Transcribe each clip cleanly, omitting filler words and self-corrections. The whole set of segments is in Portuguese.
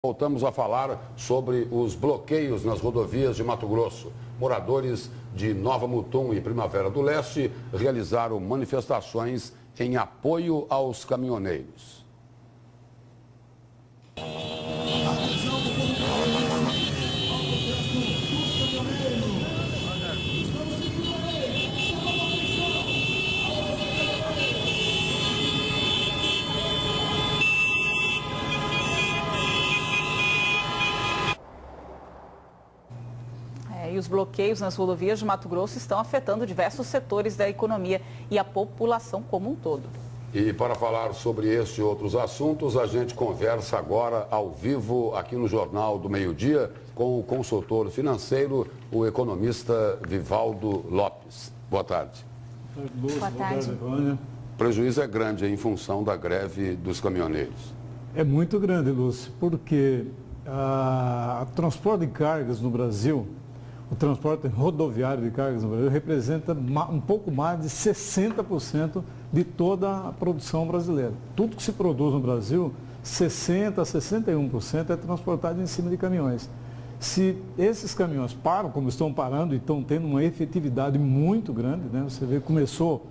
Voltamos a falar sobre os bloqueios nas rodovias de Mato Grosso. Moradores de Nova Mutum e Primavera do Leste realizaram manifestações em apoio aos caminhoneiros. E os bloqueios nas rodovias de Mato Grosso estão afetando diversos setores da economia e a população como um todo. E para falar sobre esse e outros assuntos, a gente conversa agora ao vivo aqui no Jornal do Meio-Dia com o consultor financeiro, o economista Vivaldo Lopes. Boa tarde. Boa tarde. O prejuízo é grande em função da greve dos caminhoneiros. É muito grande, Lúcio, porque o transporte de cargas no Brasil, o transporte rodoviário de cargas no Brasil representa um pouco mais de 60% de toda a produção brasileira. Tudo que se produz no Brasil, 60% a 61% é transportado em cima de caminhões. Se esses caminhões param, como estão parando, e estão tendo uma efetividade muito grande, né? Você vê, começou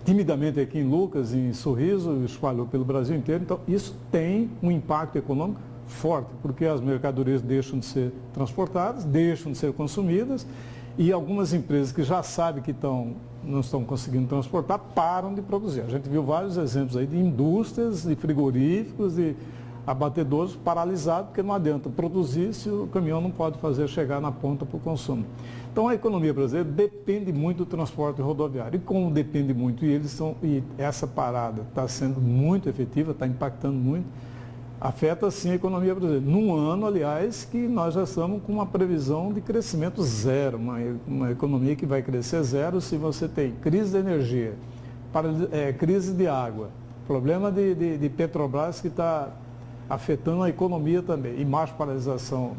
timidamente aqui em Lucas, em Sorriso, espalhou pelo Brasil inteiro, então isso tem um impacto econômico forte, porque as mercadorias deixam de ser transportadas, deixam de ser consumidas e algumas empresas que já sabem que não estão conseguindo transportar, param de produzir. A gente viu vários exemplos aí de indústrias, de frigoríficos, de abatedouros paralisados, porque não adianta produzir se o caminhão não pode fazer chegar na ponta para o consumo. Então a economia brasileira depende muito do transporte rodoviário. E como depende muito, e essa parada está sendo muito efetiva, está impactando muito, afeta sim a economia brasileira. Num ano, aliás, que nós já estamos com uma previsão de crescimento zero, uma economia que vai crescer zero se você tem crise de energia, crise de água, problema de Petrobras que está afetando a economia também, e mais paralisação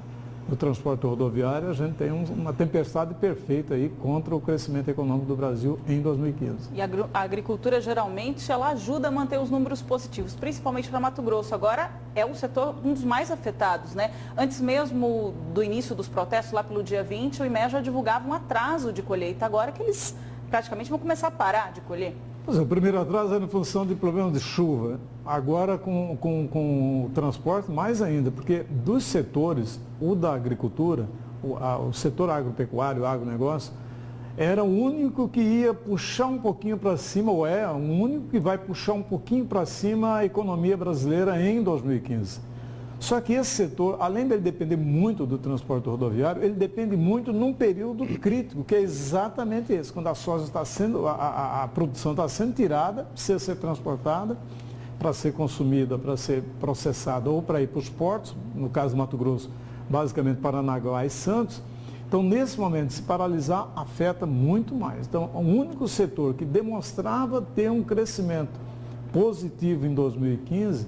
do transporte rodoviário, a gente tem uma tempestade perfeita aí contra o crescimento econômico do Brasil em 2015. E a agricultura, geralmente, ela ajuda a manter os números positivos, principalmente para Mato Grosso. Agora, é um setor um dos mais afetados, né? Antes mesmo do início dos protestos, lá pelo dia 20, o IMEA já divulgava um atraso de colheita. Agora que eles praticamente vão começar a parar de colher. Pois é, o primeiro atraso era em função de problemas de chuva. Agora, com o transporte, mais ainda, porque dos setores, o da agricultura, o setor agropecuário, o agronegócio, era o único que ia puxar um pouquinho para cima, ou é o único que vai puxar um pouquinho para cima a economia brasileira em 2015. Só que esse setor, além dele depender muito do transporte rodoviário, ele depende muito num período crítico, que é exatamente esse, quando a soja está sendo, a produção está sendo tirada, precisa ser transportada, para ser consumida, para ser processada ou para ir para os portos, no caso do Mato Grosso, basicamente Paranaguá e Santos. Então, nesse momento, se paralisar, afeta muito mais. Então, o único setor que demonstrava ter um crescimento positivo em 2015,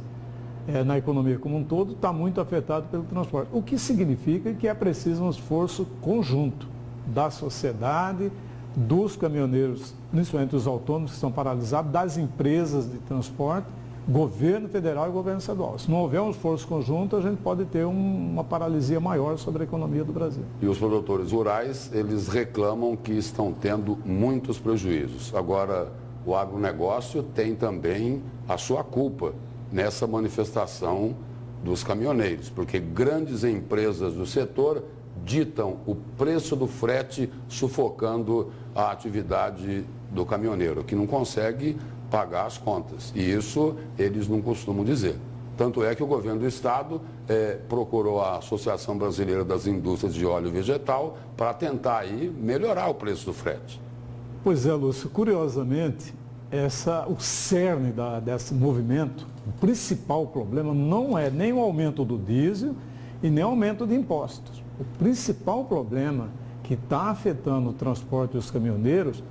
na economia como um todo, está muito afetado pelo transporte. O que significa que é preciso um esforço conjunto da sociedade, dos caminhoneiros, principalmente os autônomos que estão paralisados, das empresas de transporte, governo federal e governo estadual. Se não houver um esforço conjunto, a gente pode ter uma paralisia maior sobre a economia do Brasil. E os produtores rurais, eles reclamam que estão tendo muitos prejuízos. Agora, o agronegócio tem também a sua culpa nessa manifestação dos caminhoneiros, porque grandes empresas do setor ditam o preço do frete, sufocando a atividade do caminhoneiro, que não consegue pagar as contas. E isso eles não costumam dizer. Tanto é que o governo do estado procurou a Associação Brasileira das Indústrias de Óleo Vegetal para tentar aí melhorar o preço do frete. Pois é, Lúcio, curiosamente, o cerne desse movimento, o principal problema não é nem o aumento do diesel e nem o aumento de impostos. O principal problema que está afetando o transporte e os caminhoneiros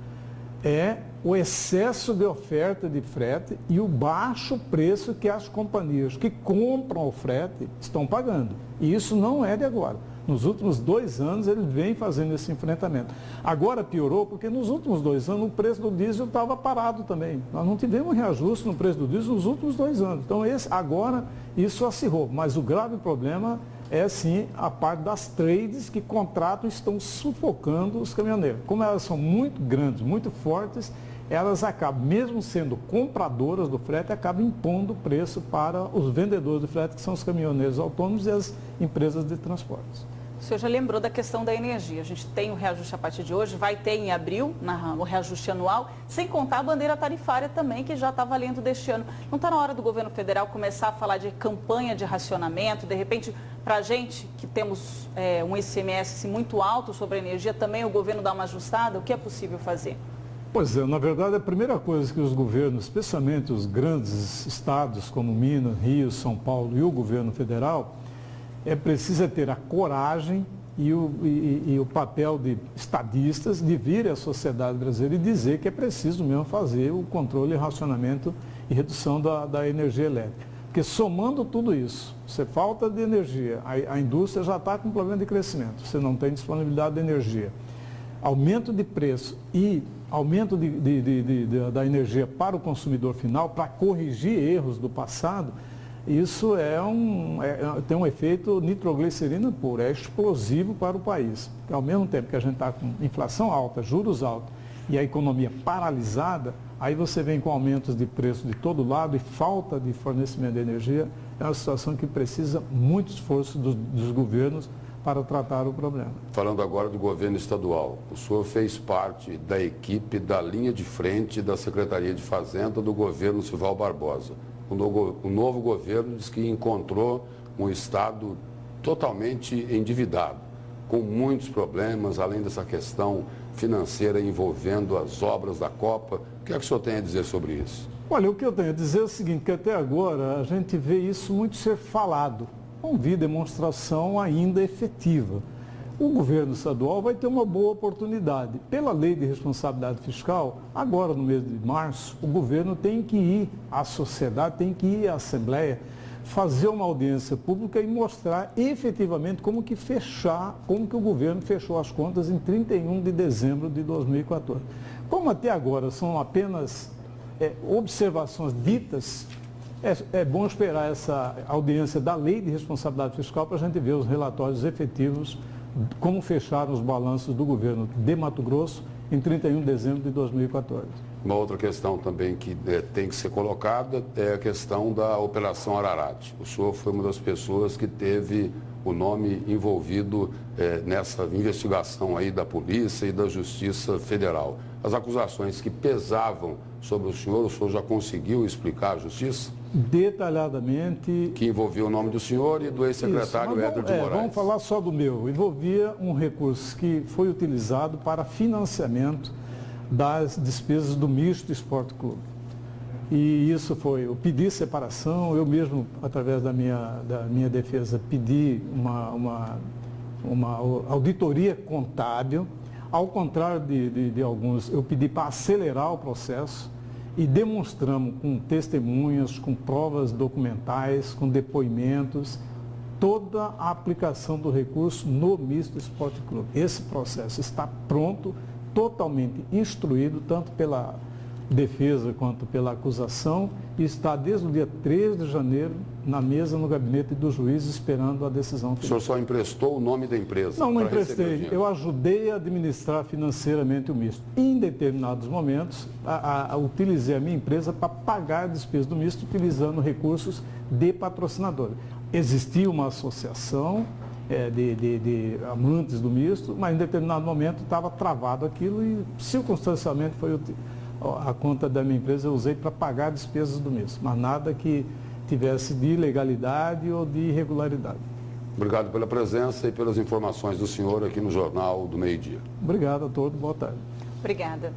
é o excesso de oferta de frete e o baixo preço que as companhias que compram o frete estão pagando. E isso não é de agora. Nos últimos 2 anos ele vem fazendo esse enfrentamento. Agora piorou porque nos últimos 2 anos o preço do diesel estava parado também. Nós não tivemos reajuste no preço do diesel nos últimos 2 anos. Então agora isso acirrou. Mas o grave problema é sim a parte das trades que contratam estão sufocando os caminhoneiros. Como elas são muito grandes, muito fortes, elas acabam, mesmo sendo compradoras do frete, acabam impondo preço para os vendedores de frete, que são os caminhoneiros autônomos e as empresas de transportes. O senhor já lembrou da questão da energia. A gente tem o reajuste a partir de hoje, vai ter em abril, o reajuste anual, sem contar a bandeira tarifária também, que já está valendo deste ano. Não está na hora do governo federal começar a falar de campanha de racionamento, de repente, para a gente que temos um ICMS muito alto sobre a energia, também o governo dá uma ajustada? O que é possível fazer? Pois é, na verdade a primeira coisa que os governos, especialmente os grandes estados como Minas, Rio, São Paulo e o governo federal, precisa ter a coragem e o papel de estadistas de vir à sociedade brasileira e dizer que é preciso mesmo fazer o controle, racionamento e redução da energia elétrica. Porque somando tudo isso, você falta de energia, a indústria já está com problema de crescimento, você não tem disponibilidade de energia, aumento de preço e aumento da energia para o consumidor final, para corrigir erros do passado, isso tem um efeito nitroglicerina pura, é explosivo para o país. Porque ao mesmo tempo que a gente está com inflação alta, juros altos e a economia paralisada, aí você vem com aumentos de preço de todo lado e falta de fornecimento de energia, é uma situação que precisa muito esforço dos governos para tratar o problema. Falando agora do governo estadual, o senhor fez parte da equipe da linha de frente da Secretaria de Fazenda do governo Silval Barbosa. O novo governo diz que encontrou um estado totalmente endividado, com muitos problemas, além dessa questão financeira envolvendo as obras da Copa. O que é que o senhor tem a dizer sobre isso? Olha, o que eu tenho a dizer é o seguinte, que até agora a gente vê isso muito ser falado. Não vi demonstração ainda efetiva. O governo estadual vai ter uma boa oportunidade. Pela lei de responsabilidade fiscal, agora no mês de março, o governo tem que ir à sociedade, tem que ir à Assembleia, fazer uma audiência pública e mostrar efetivamente como que o governo fechou as contas em 31 de dezembro de 2014. Como até agora são apenas observações ditas, é bom esperar essa audiência da lei de responsabilidade fiscal para a gente ver os relatórios efetivos, como fecharam os balanços do governo de Mato Grosso em 31 de dezembro de 2014. Uma outra questão também que tem que ser colocada é a questão da Operação Ararat. O senhor foi uma das pessoas que teve o nome envolvido nessa investigação aí da Polícia e da Justiça Federal. As acusações que pesavam sobre o senhor já conseguiu explicar à Justiça? Detalhadamente. Que envolvia o nome do senhor e do ex-secretário Éder de Moraes. Vamos falar só do meu. Envolvia um recurso que foi utilizado para financiamento das despesas do Misto Esporte Clube. E isso foi, eu pedi separação, eu mesmo, através da minha defesa, pedi uma auditoria contábil. Ao contrário de alguns, eu pedi para acelerar o processo e demonstramos com testemunhas, com provas documentais, com depoimentos, toda a aplicação do recurso no Misto Esporte Clube. Esse processo está pronto, totalmente instruído, tanto pela defesa quanto pela acusação, e está desde o dia 3 de janeiro na mesa no gabinete do juiz esperando a decisão final. O senhor só emprestou o nome da empresa? Não emprestei. Eu ajudei a administrar financeiramente o misto. Em determinados momentos, utilizei a minha empresa para pagar a despesa do misto utilizando recursos de patrocinador. Existia uma associação de amantes do misto, mas em determinado momento estava travado aquilo e circunstancialmente foi a conta da minha empresa eu usei para pagar despesas do misto, mas nada que tivesse de ilegalidade ou de irregularidade. Obrigado pela presença e pelas informações do senhor aqui no Jornal do Meio-Dia. Obrigado a todos, boa tarde. Obrigada.